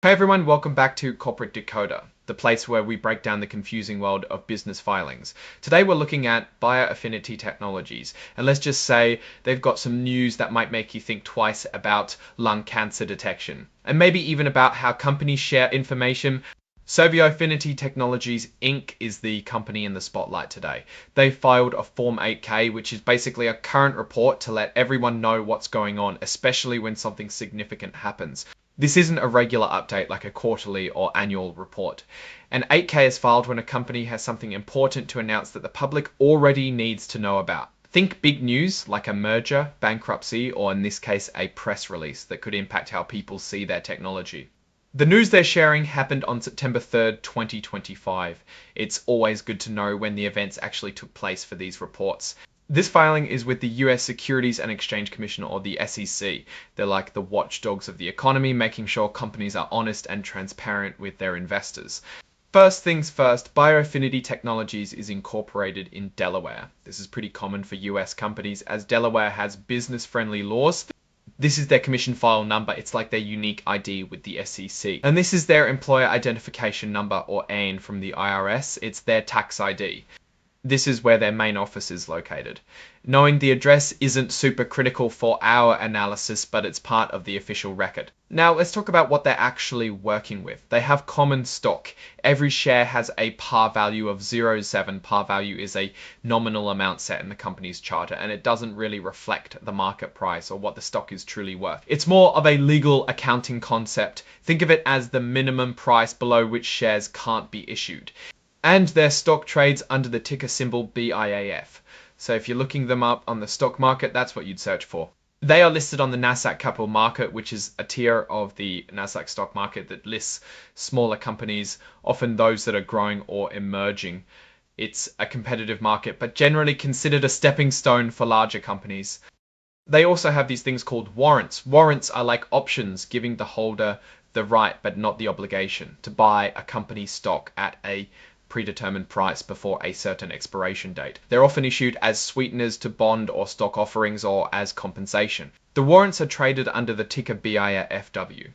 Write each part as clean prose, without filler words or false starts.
Hey everyone, welcome back to Corporate Decoder, the place where we break down the confusing world of business filings. Today we're looking at bioAffinity Technologies, and let's just say they've got some news that might make you think twice about lung cancer detection, and maybe even about how companies share information. So bioAffinity Technologies Inc. is the company in the spotlight today. They filed a Form 8K, which is basically a current report to let everyone know what's going on, especially when something significant happens. This isn't a regular update like a quarterly or annual report. An 8K is filed when a company has something important to announce that the public already needs to know about. Think big news like a merger, bankruptcy, or in this case, a press release that could impact how people see their technology. The news they're sharing happened on September 3rd, 2025. It's always good to know when the events actually took place for these reports. This filing is with the US Securities and Exchange Commission, or the SEC. They're like the watchdogs of the economy, making sure companies are honest and transparent with their investors. First things first, bioAffinity Technologies is incorporated in Delaware. This is pretty common for US companies as Delaware has business-friendly laws. This is their commission file number. It's like their unique ID with the SEC. And this is their employer identification number, or AIN, from the IRS. It's their tax ID. This is where their main office is located. Knowing the address isn't super critical for our analysis, but it's part of the official record. Now let's talk about what they're actually working with. They have common stock. Every share has a par value of 0.7. Par value is a nominal amount set in the company's charter, and it doesn't really reflect the market price or what the stock is truly worth. It's more of a legal accounting concept. Think of it as the minimum price below which shares can't be issued. And their stock trades under the ticker symbol BIAF. So if you're looking them up on the stock market, that's what you'd search for. They are listed on the Nasdaq Capital Market, which is a tier of the Nasdaq stock market that lists smaller companies, often those that are growing or emerging. It's a competitive market, but generally considered a stepping stone for larger companies. They also have these things called warrants. Warrants are like options, giving the holder the right, but not the obligation, to buy a company's stock at a predetermined price before a certain expiration date. They're often issued as sweeteners to bond or stock offerings or as compensation. The warrants are traded under the ticker BIAFW.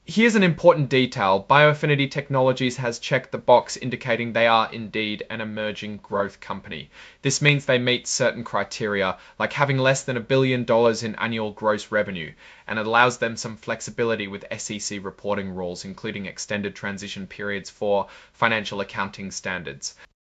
Here's an important detail. bioAffinity Technologies has checked the box indicating they are indeed an emerging growth company. This means they meet certain criteria, like having less than $1 billion in annual gross revenue, and it allows them some flexibility with SEC reporting rules, including extended transition periods for financial accounting standards.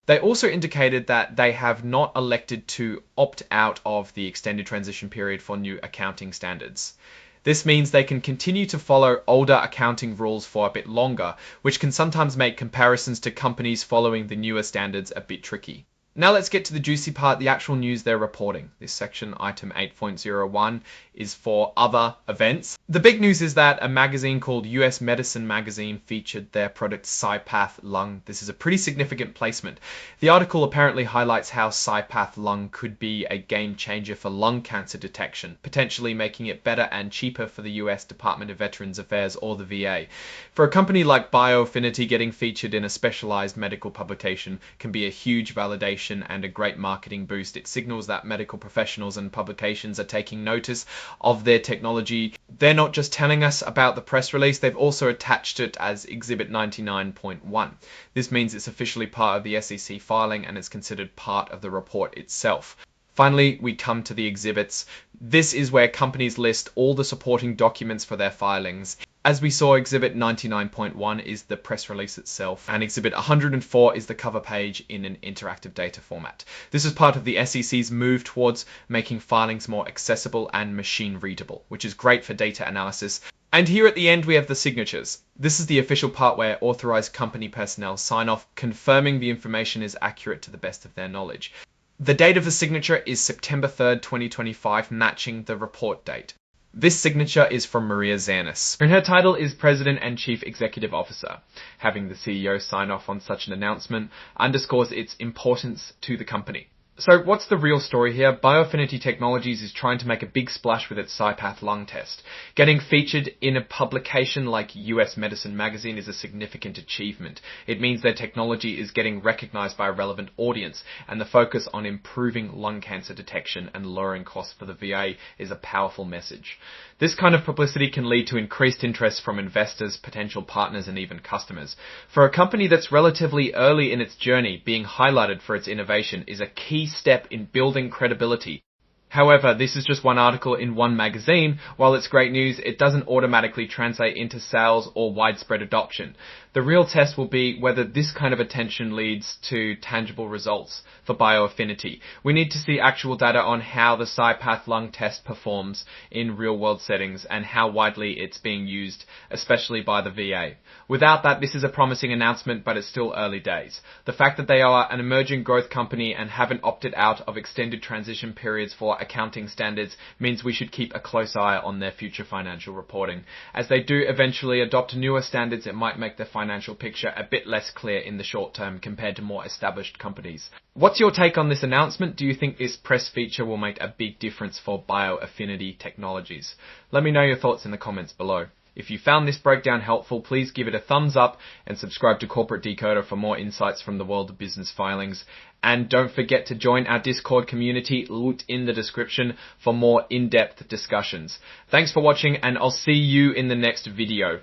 They also indicated that they have not elected to opt out of the extended transition period for new accounting standards. This means they can continue to follow older accounting rules for a bit longer, which can sometimes make comparisons to companies following the newer standards a bit tricky. Now let's get to the juicy part, the actual news they're reporting. This section, item 8.01, is for other events. The big news is that a magazine called US Medicine Magazine featured their product CyPath Lung. This is a pretty significant placement. The article apparently highlights how CyPath Lung could be a game changer for lung cancer detection, potentially making it better and cheaper for the US Department of Veterans Affairs or the VA. For a company like bioAffinity, getting featured in a specialized medical publication can be a huge validation and a great marketing boost. It signals that medical professionals and publications are taking notice of their technology. They're not just telling us about the press release, they've also attached it as Exhibit 99.1. This means it's officially part of the SEC filing and is considered part of the report itself. Finally, we come to the exhibits. This is where companies list all the supporting documents for their filings. As we saw, Exhibit 99.1 is the press release itself, and Exhibit 104 is the cover page in an interactive data format. This is part of the SEC's move towards making filings more accessible and machine readable, which is great for data analysis. And here at the end, we have the signatures. This is the official part where authorized company personnel sign off, confirming the information is accurate to the best of their knowledge. The date of the signature is September 3rd, 2025, matching the report date. This signature is from Maria Zanis, and her title is President and Chief Executive Officer. Having the CEO sign off on such an announcement underscores its importance to the company. So what's the real story here? bioAffinity Technologies is trying to make a big splash with its CyPath lung test. Getting featured in a publication like US Medicine magazine is a significant achievement. It means their technology is getting recognized by a relevant audience, and the focus on improving lung cancer detection and lowering costs for the VA is a powerful message. This kind of publicity can lead to increased interest from investors, potential partners, and even customers. For a company that's relatively early in its journey, being highlighted for its innovation is a key step in building credibility. However, this is just one article in one magazine. While it's great news, it doesn't automatically translate into sales or widespread adoption. The real test will be whether this kind of attention leads to tangible results for bioAffinity. We need to see actual data on how the CyPath lung test performs in real-world settings and how widely it's being used, especially by the VA. Without that, this is a promising announcement, but it's still early days. The fact that they are an emerging growth company and haven't opted out of extended transition periods for accounting standards means we should keep a close eye on their future financial reporting. As they do eventually adopt newer standards, it might make their financial picture a bit less clear in the short term compared to more established companies. What's your take on this announcement? Do you think this press feature will make a big difference for bioAffinity Technologies? Let me know your thoughts in the comments below. If you found this breakdown helpful, please give it a thumbs up and subscribe to Corporate Decoder for more insights from the world of business filings. And don't forget to join our Discord community, linked in the description, for more in-depth discussions. Thanks for watching, and I'll see you in the next video.